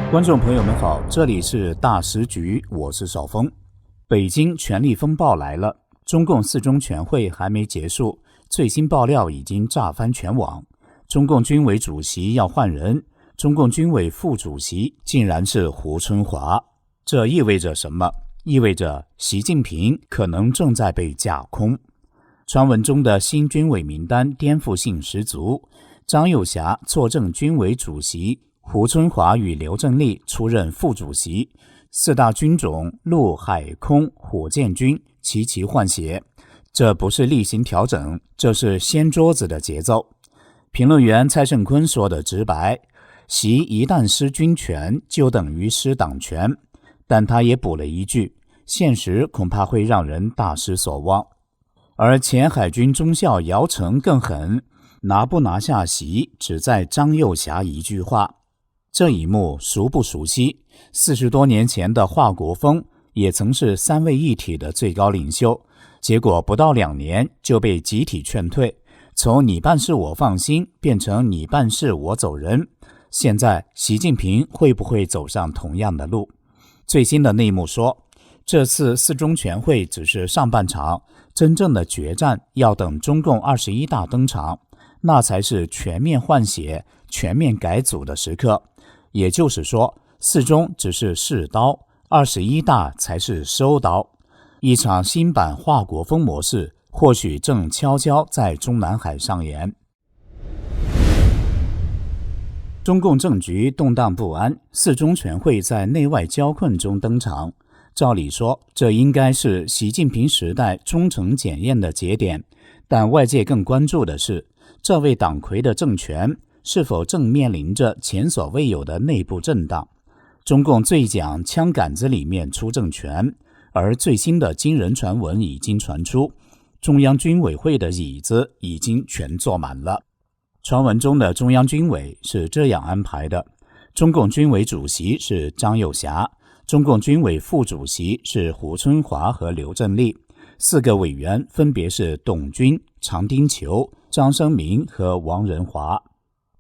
观众朋友们好，这里是大时局，我是邵峰。北京权力风暴来了，中共四中全会还没结束，最新爆料已经炸翻全网。中共军委主席要换人，中共军委副主席竟然是胡春华，这意味着什么？意味着习近平可能正在被架空。传闻中的新军委名单颠覆性十足，张又侠坐镇军委主席，胡春华与刘振立出任副主席，四大军种陆海空火箭军齐齐换血，这不是例行调整，这是掀桌子的节奏。评论员蔡胜坤说的直白，习一旦失军权就等于失党权，但他也补了一句，现实恐怕会让人大失所望。而前海军中校姚成更狠，拿不拿下习只在张又侠一句话。这一幕熟不熟悉？40多年前的华国锋也曾是三位一体的最高领袖，结果不到2年就被集体劝退，从你办事我放心变成你办事我走人。现在习近平会不会走上同样的路？最新的内幕说，这次四中全会只是上半场，真正的决战要等中共21大登场，那才是全面换血、全面改组的时刻。也就是说，四中只是试刀，21大才是收刀。一场新版华国锋模式或许正悄悄在中南海上演。中共政局动荡不安，四中全会在内外交困中登场。照理说，这应该是习近平时代忠诚检验的节点，但外界更关注的是，这位党魁的政权是否正面临着前所未有的内部震荡。中共最讲枪杆子里面出政权，而最新的惊人传闻已经传出，中央军委会的椅子已经全坐满了。传闻中的中央军委是这样安排的：中共军委主席是张又侠，中共军委副主席是胡春华和刘振立，4个委员分别是董军、常丁球、张生明和王仁华。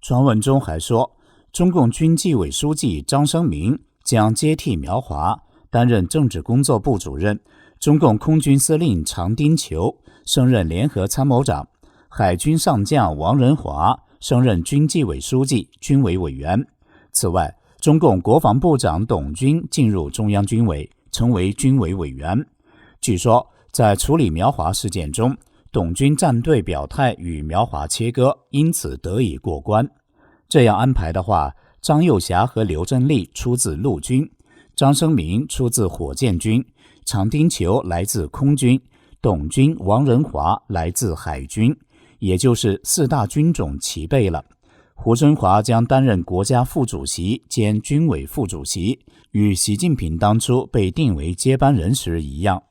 传闻中还说，中共军纪委书记张生明将接替苗华，担任政治工作部主任，中共空军司令常丁球升任联合参谋长，海军上将王仁华升任军纪委书记、军委委员。此外，中共国防部长董军进入中央军委，成为军委委员。据说，在处理苗华事件中，董军站队表态与苗华切割，因此得以过关。这样安排的话，张又侠和刘振立出自陆军，张生明出自火箭军，常丁球来自空军，董军、王仁华来自海军，也就是4大军种齐备了。胡春华将担任国家副主席兼军委副主席，与习近平当初被定为接班人时一样。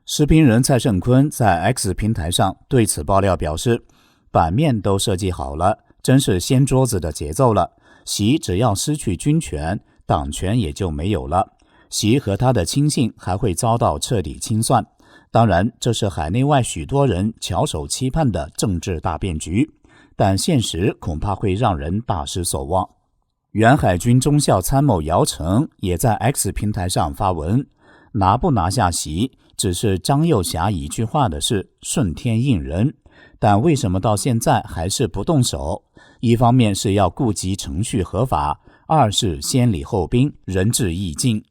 时评人蔡胜坤在 X 平台上对此爆料表示，版面都设计好了，真是掀桌子的节奏了。习只要失去军权，党权也就没有了。习和他的亲信还会遭到彻底清算。当然，这是海内外许多人翘首期盼的政治大变局，但现实恐怕会让人大失所望。原海军中校参谋姚成也在 X 平台上发文，拿不拿下习只是张又侠一句话的事，顺天应人。但为什么到现在还是不动手？一方面是要顾及程序合法，二是先礼后兵，仁至义尽。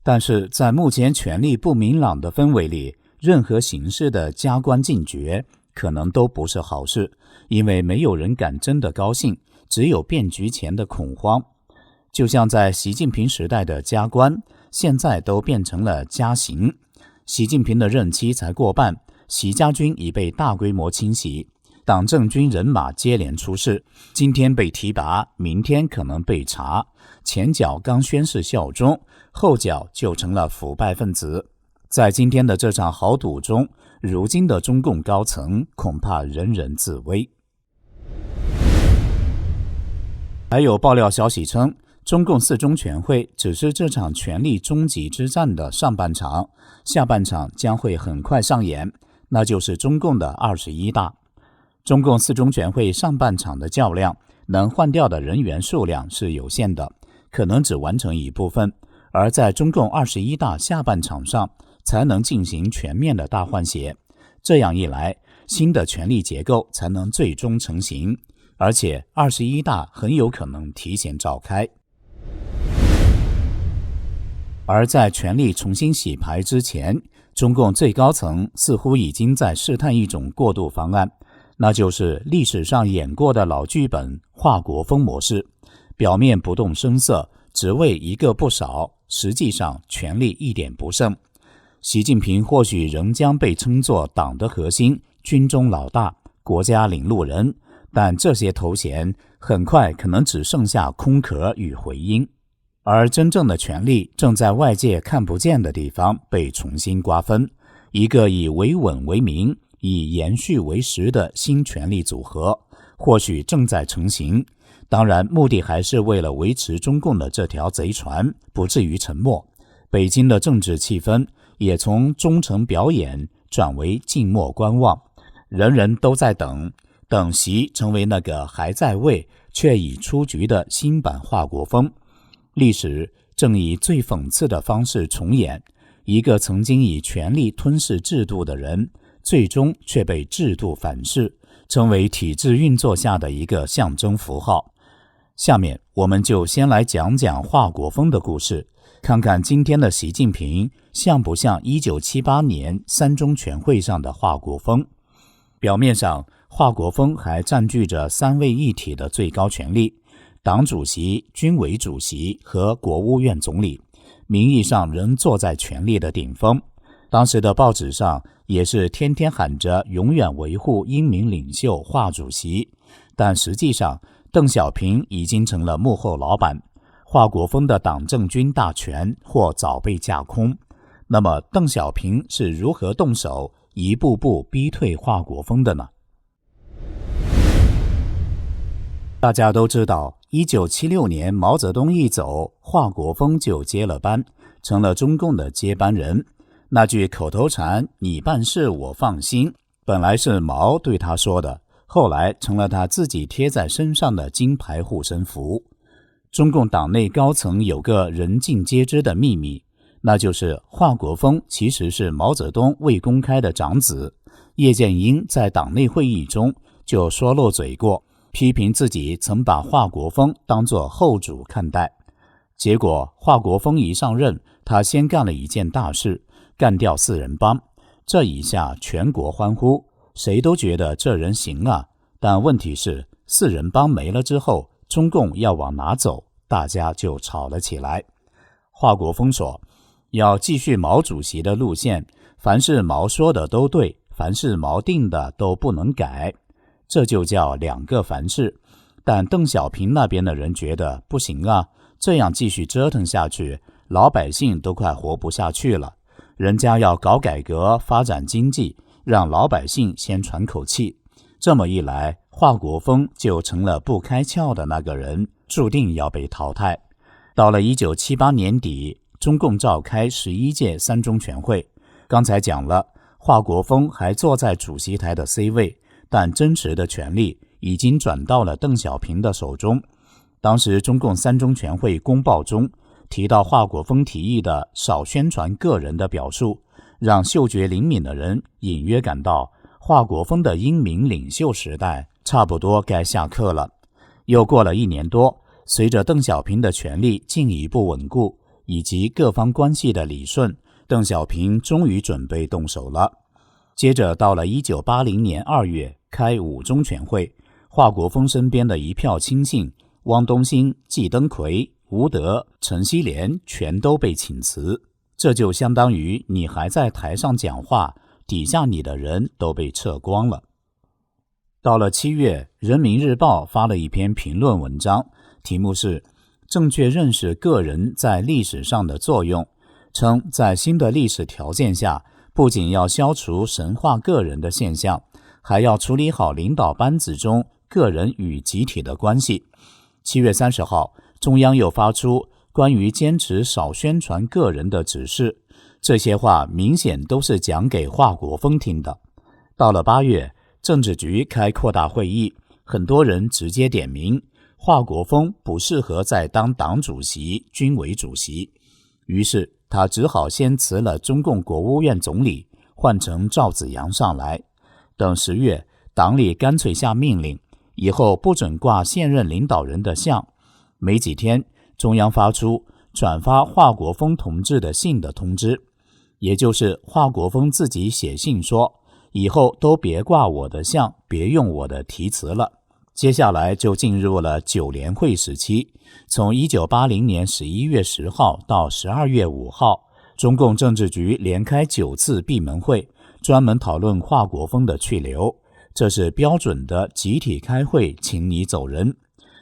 但是在目前权力不明朗的氛围里，任何形式的加官进爵可能都不是好事，因为没有人敢真的高兴，只有变局前的恐慌。就像在习近平时代的加官，现在都变成了加刑。习近平的任期才过半，习家军已被大规模清洗，党政军人马接连出事，今天被提拔，明天可能被查，前脚刚宣誓效忠，后脚就成了腐败分子。在今天的这场豪赌中，如今的中共高层恐怕人人自危。还有爆料消息称，中共四中全会只是这场权力终极之战的上半场，下半场将会很快上演，那就是中共的21大。中共四中全会上半场的较量，能换掉的人员数量是有限的，可能只完成一部分，而在中共21大下半场上才能进行全面的大换血。这样一来，新的权力结构才能最终成型，而且21大很有可能提前召开。而在权力重新洗牌之前，中共最高层似乎已经在试探一种过渡方案，那就是历史上演过的老剧本华国锋模式，表面不动声色，职位一个不少，实际上权力一点不剩。习近平或许仍将被称作党的核心、军中老大、国家领路人，但这些头衔很快可能只剩下空壳与回音，而真正的权力正在外界看不见的地方被重新瓜分，一个以维稳为名、以延续为实的新权力组合或许正在成型。当然，目的还是为了维持中共的这条贼船不至于沉没。北京的政治气氛也从忠诚表演转为静默观望，人人都在等习成为那个还在位却已出局的新版华国锋。历史正以最讽刺的方式重演，一个曾经以权力吞噬制度的人，最终却被制度反噬，成为体制运作下的一个象征符号。下面我们就先来讲讲华国锋的故事，看看今天的习近平像不像1978年三中全会上的华国锋。表面上，华国锋还占据着三位一体的最高权力，党主席、军委主席和国务院总理，名义上仍坐在权力的顶峰。当时的报纸上也是天天喊着永远维护英明领袖华主席，但实际上邓小平已经成了幕后老板，华国锋的党政军大权或早被架空。那么邓小平是如何动手一步步逼退华国锋的呢？大家都知道，1976年毛泽东一走，华国锋就接了班，成了中共的接班人。那句口头禅“你办事我放心”，本来是毛对他说的，后来成了他自己贴在身上的金牌护身符。中共党内高层有个人尽皆知的秘密，那就是华国锋其实是毛泽东未公开的长子。叶剑英在党内会议中就说漏嘴过，批评自己曾把华国锋当作后主看待。结果华国锋一上任，他先干了一件大事，干掉四人帮。这一下全国欢呼，谁都觉得这人行啊。但问题是，四人帮没了之后，中共要往哪走，大家就吵了起来。华国锋说，要继续毛主席的路线，凡是毛说的都对，凡是毛定的都不能改，这就叫两个凡是。但邓小平那边的人觉得不行啊，这样继续折腾下去，老百姓都快活不下去了，人家要搞改革发展经济，让老百姓先喘口气。这么一来，华国锋就成了不开窍的那个人，注定要被淘汰。到了1978年底，中共召开11届三中全会。刚才讲了，华国锋还坐在主席台的 C 位，但真实的权力已经转到了邓小平的手中。当时中共三中全会公报中提到华国锋提议的少宣传个人的表述，让嗅觉灵敏的人隐约感到华国锋的英明领袖时代差不多该下课了。又过了1年多，随着邓小平的权力进一步稳固，以及各方关系的理顺，邓小平终于准备动手了。接着到了1980年2月开5中全会，华国锋身边的一票亲信汪东兴、季登奎、吴德、陈锡联全都被请辞，这就相当于你还在台上讲话，底下你的人都被撤光了。到了7月，人民日报发了一篇评论文章，题目是正确认识个人在历史上的作用，称在新的历史条件下，不仅要消除神化个人的现象，还要处理好领导班子中个人与集体的关系。7月30号，中央又发出关于坚持少宣传个人的指示，这些话明显都是讲给华国锋听的。到了8月，政治局开扩大会议，很多人直接点名华国锋不适合再当党主席、军委主席，于是他只好先辞了中共国务院总理，换成赵紫阳上来。等10月，党里干脆下命令，以后不准挂现任领导人的像。没几天，中央发出转发华国锋同志的信的通知，也就是华国锋自己写信说，以后都别挂我的像，别用我的题词了。接下来就进入了9联会时期，从1980年11月10号到12月5号，中共政治局连开9次闭门会，专门讨论华国锋的去留。这是标准的集体开会请你走人。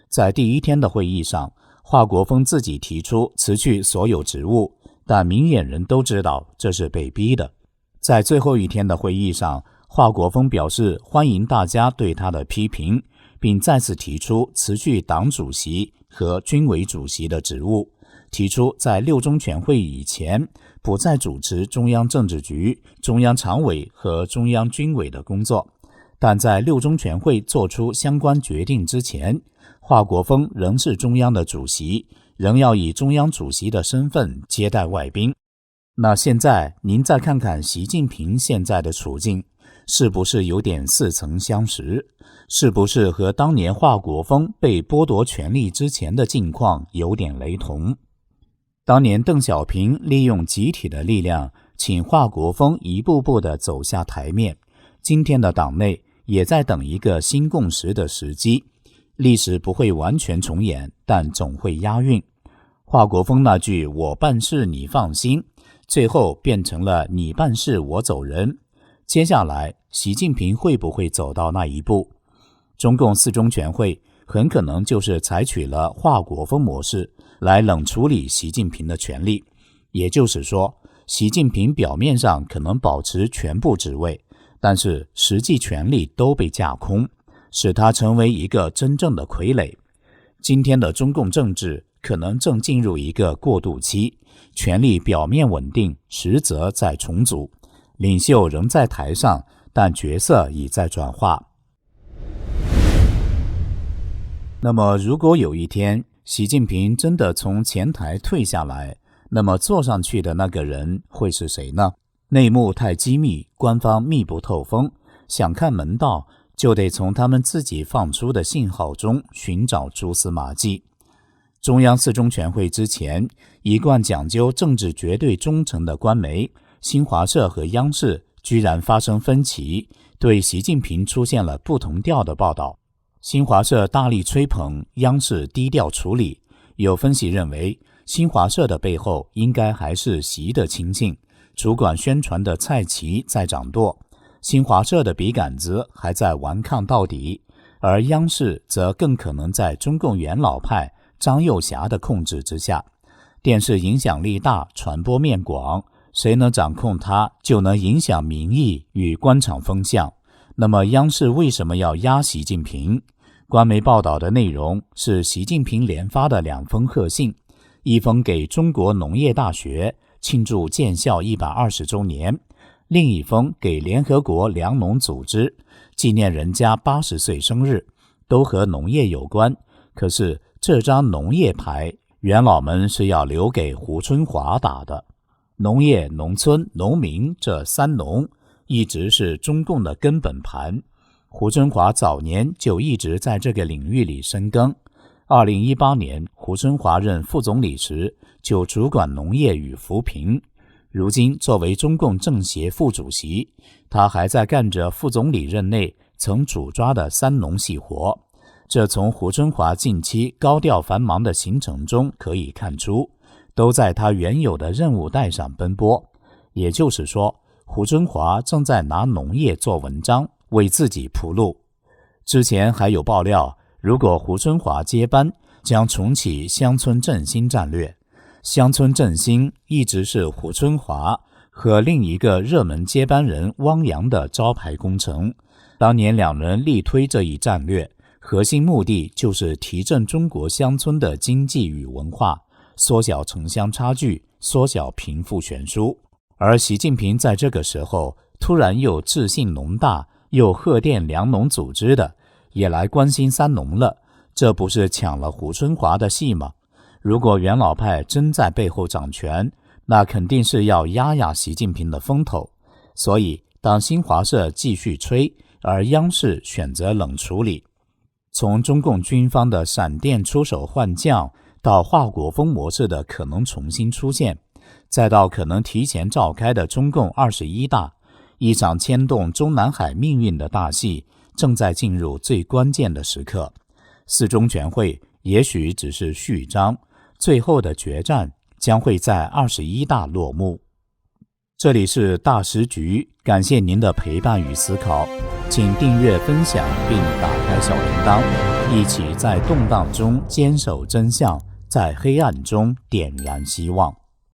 在第一天的会议上，华国锋自己提出辞去所有职务，但明眼人都知道这是被逼的。在最后一天的会议上，华国锋表示欢迎大家对他的批评，并再次提出辞去党主席和军委主席的职务，提出在6中全会以前不再主持中央政治局、中央常委和中央军委的工作。但在6中全会做出相关决定之前，华国锋仍是中央的主席，仍要以中央主席的身份接待外宾。那现在您再看看习近平现在的处境，是不是有点似曾相识？是不是和当年华国锋被剥夺权力之前的境况有点雷同？当年邓小平利用集体的力量，请华国锋一步步地走下台面。今天的党内也在等一个新共识的时机，历史不会完全重演，但总会押韵。华国锋那句我办事你放心，最后变成了你办事我走人。接下来习近平会不会走到那一步？中共4中全会很可能就是采取了华国锋模式来冷处理习近平的权力，也就是说，习近平表面上可能保持全部职位，但是实际权力都被架空，使他成为一个真正的傀儡。今天的中共政治可能正进入一个过渡期，权力表面稳定，实则在重组，领袖仍在台上，但角色已在转化。那么如果有一天习近平真的从前台退下来，那么坐上去的那个人会是谁呢？内幕太机密，官方密不透风，想看门道就得从他们自己放出的信号中寻找蛛丝马迹。中央4中全会之前，一贯讲究政治绝对忠诚的官媒新华社和央视居然发生分歧，对习近平出现了不同调的报道。新华社大力吹捧，央视低调处理。有分析认为，新华社的背后应该还是习的亲信，主管宣传的蔡奇在掌舵，新华社的笔杆子还在顽抗到底，而央视则更可能在中共元老派张又侠的控制之下。电视影响力大，传播面广，谁能掌控它，就能影响民意与官场风向。那么央视为什么要压习近平？官媒报道的内容是习近平连发的2封贺信，一封给中国农业大学庆祝建校120周年，另一封给联合国粮农组织纪念人家80岁生日，都和农业有关。可是这张农业牌，元老们是要留给胡春华打的。农业、农村、农民这3农一直是中共的根本盘。胡春华早年就一直在这个领域里深耕。2018年，胡春华任副总理时就主管农业与扶贫。如今作为中共政协副主席，他还在干着副总理任内曾主抓的3农细活。这从胡春华近期高调繁忙的行程中可以看出，都在他原有的任务带上奔波。也就是说，胡春华正在拿农业做文章，为自己铺路。之前还有爆料，如果胡春华接班，将重启乡村振兴战略。乡村振兴一直是胡春华和另一个热门接班人汪洋的招牌工程。当年2人力推这一战略，核心目的就是提振中国乡村的经济与文化，缩小城乡差距，缩小贫富悬殊。而习近平在这个时候突然又致信农大，又贺电粮农组织的，也来关心3农了，这不是抢了胡春华的戏吗？如果元老派真在背后掌权，那肯定是要压压习近平的风头。所以当新华社继续吹，而央视选择冷处理，从中共军方的闪电出手换将，到华国锋模式的可能重新出现，再到可能提前召开的中共21大，一场牵动中南海命运的大戏正在进入最关键的时刻。四中全会也许只是序章，最后的决战将会在21大落幕。这里是大时局，感谢您的陪伴与思考，请订阅分享并打开小铃铛，一起在动荡中坚守真相，在黑暗中点燃希望。